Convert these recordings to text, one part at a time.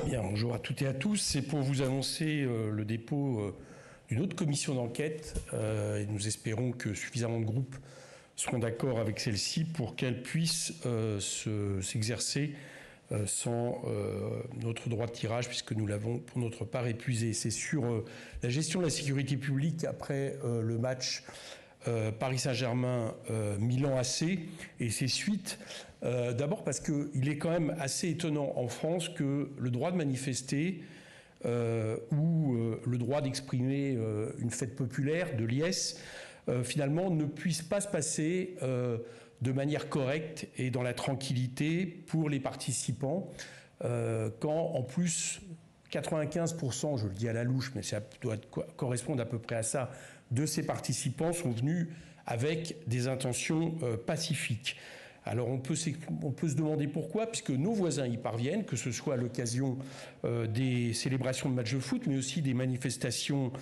Bien, bonjour à toutes et à tous. C'est pour vous annoncer le dépôt d'une autre commission d'enquête et nous espérons que suffisamment de groupes seront d'accord avec celle-ci pour qu'elle puisse s'exercer sans notre droit de tirage, puisque nous l'avons pour notre part épuisé. C'est sur la gestion de la sécurité publique après le match Paris Saint-Germain, Milan AC et ses suites. D'abord parce qu'il est quand même assez étonnant en France que le droit de manifester ou le droit d'exprimer une fête populaire de liesse finalement ne puisse pas se passer de manière correcte et dans la tranquillité pour les participants quand en plus 95%, je le dis à la louche, mais ça doit correspondre à peu près à ça, de ces participants sont venus avec des intentions pacifiques. Alors on peut se demander pourquoi, puisque nos voisins y parviennent, que ce soit à l'occasion des célébrations de matchs de foot, mais aussi des manifestations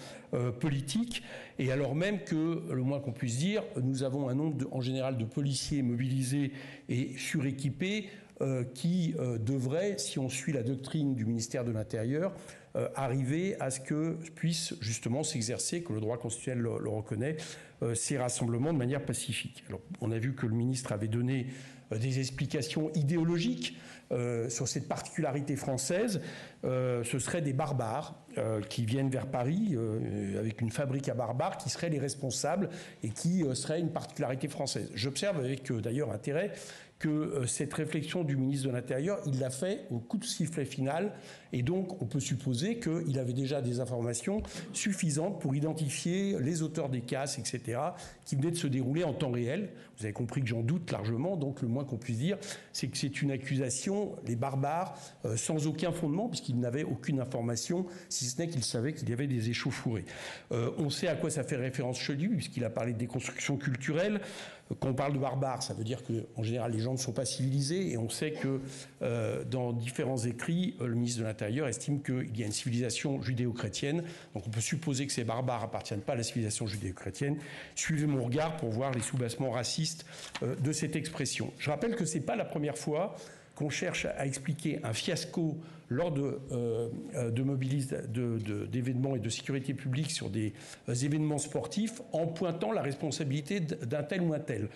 politiques, et alors même que, le moins qu'on puisse dire, nous avons un nombre en général de policiers mobilisés et suréquipés qui devrait, si on suit la doctrine du ministère de l'Intérieur, arriver à ce que puisse justement s'exercer, que le droit constitutionnel le reconnaît, ces rassemblements de manière pacifique. Alors, on a vu que le ministre avait donné des explications idéologiques sur cette particularité française. Ce seraient des barbares qui viennent vers Paris avec une fabrique à barbares qui seraient les responsables et qui serait une particularité française. J'observe avec d'ailleurs intérêt que cette réflexion du ministre de l'Intérieur, il l'a fait au coup de sifflet final, et donc on peut supposer qu'il avait déjà des informations suffisantes pour identifier les auteurs des casses, etc., qui venaient de se dérouler en temps réel. Vous avez compris que j'en doute largement, donc le moins qu'on puisse dire, c'est que c'est une accusation, les barbares, sans aucun fondement, puisqu'ils n'avaient aucune information, si ce n'est qu'ils savaient qu'il y avait des échauffourées. On sait à quoi ça fait référence chez lui, puisqu'il a parlé de déconstruction culturelle. Quand on parle de barbares, ça veut dire qu'en général, les gens ne sont pas civilisés, et on sait que dans différents écrits, le ministre de l'Intérieur estime qu'il y a une civilisation judéo-chrétienne, donc on peut supposer que ces barbares appartiennent pas à la civilisation judéo-chrétienne. Suivez mon regard pour voir les soubassements racistes de cette expression. Je rappelle que c'est pas la première fois qu'on cherche à expliquer un fiasco lors d'événements et de sécurité publique sur des événements sportifs en pointant la responsabilité d'un tel ou un tel.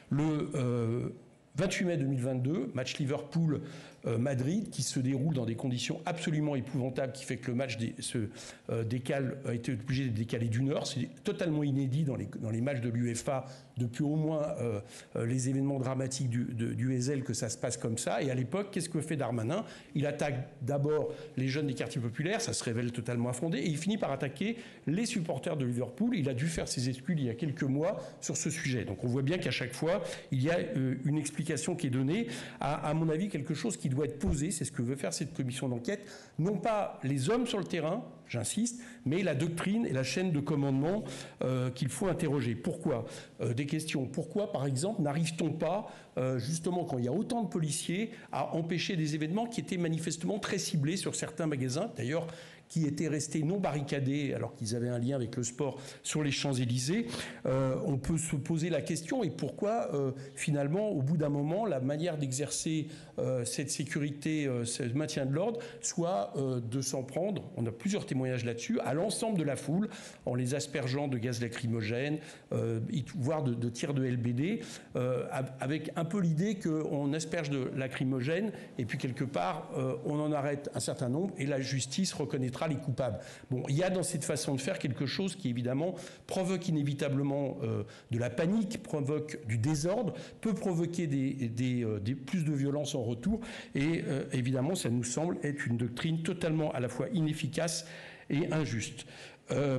Le 28 mai 2022, match Liverpool-Madrid, qui se déroule dans des conditions absolument épouvantables, qui fait que le match a été obligé de décaler d'une heure. C'est totalement inédit dans les matchs de l'UEFA depuis au moins les événements dramatiques du Ezel que ça se passe comme ça. Et à l'époque, qu'est-ce que fait Darmanin? Il attaque d'abord les jeunes des quartiers populaires, ça se révèle totalement infondé, et il finit par attaquer les supporters de Liverpool. Il a dû faire ses excuses il y a quelques mois sur ce sujet. Donc on voit bien qu'à chaque fois, il y a une explication qui est donnée, à mon avis, quelque chose qui doit être posé, c'est ce que veut faire cette commission d'enquête, non pas les hommes sur le terrain, j'insiste, mais la doctrine et la chaîne de commandement qu'il faut interroger. Pourquoi? Des questions. Pourquoi, par exemple, n'arrive-t-on pas, justement, quand il y a autant de policiers, à empêcher des événements qui étaient manifestement très ciblés sur certains magasins, d'ailleurs, qui étaient restés non barricadés alors qu'ils avaient un lien avec le sport sur les Champs-Élysées. On peut se poser la question, et pourquoi, finalement, au bout d'un moment, la manière d'exercer cette sécurité, ce maintien de l'ordre, soit de s'en prendre, on a plusieurs témoignages là-dessus, à l'ensemble de la foule, en les aspergeant de gaz lacrymogène, voire de tirs de LBD, avec un peu l'idée qu'on asperge de lacrymogène, et puis quelque part, on en arrête un certain nombre, et la justice reconnaîtra les coupables. Bon, il y a dans cette façon de faire quelque chose qui, évidemment, provoque inévitablement de la panique, provoque du désordre, peut provoquer plus de violence en retour, et évidemment, ça nous semble être une doctrine totalement à la fois inefficace et injuste.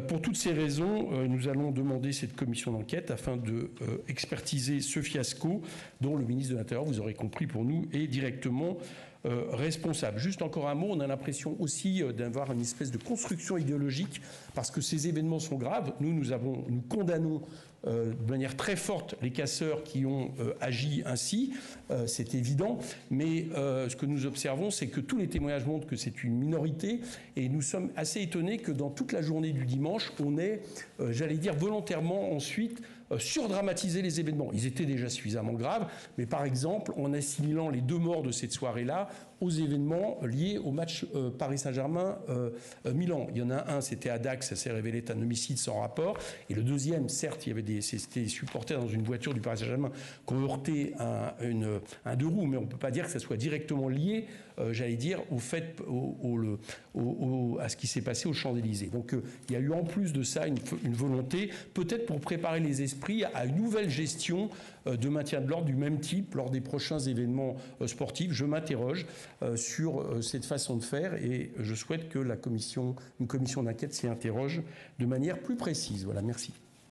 Pour toutes ces raisons, nous allons demander cette commission d'enquête afin de expertiser ce fiasco dont le ministre de l'Intérieur, vous aurez compris pour nous, est directement responsable. Juste encore un mot, on a l'impression aussi d'avoir une espèce de construction idéologique parce que ces événements sont graves. Nous condamnons de manière très forte les casseurs qui ont agi ainsi, c'est évident, mais ce que nous observons, c'est que tous les témoignages montrent que c'est une minorité, et nous sommes assez étonnés que dans toute la journée du dimanche, on ait, j'allais dire volontairement ensuite, surdramatisé les événements. Ils étaient déjà suffisamment graves, mais par exemple, en assimilant les 2 morts de cette soirée-là, aux événements liés au match Paris Saint-Germain-Milan. Il y en a un, c'était à Dax, ça s'est révélé être un homicide sans rapport. Et le deuxième, certes, c'était des supporters dans une voiture du Paris Saint-Germain qui ont heurté un deux roues, mais on ne peut pas dire que ça soit directement lié, j'allais dire, au fait, à ce qui s'est passé aux Champs-Élysées. Donc il y a eu en plus de ça une volonté, peut-être pour préparer les esprits à une nouvelle gestion de maintien de l'ordre du même type lors des prochains événements sportifs. Je m'interroge sur cette façon de faire et je souhaite que une commission d'enquête s'y interroge de manière plus précise. Voilà, merci.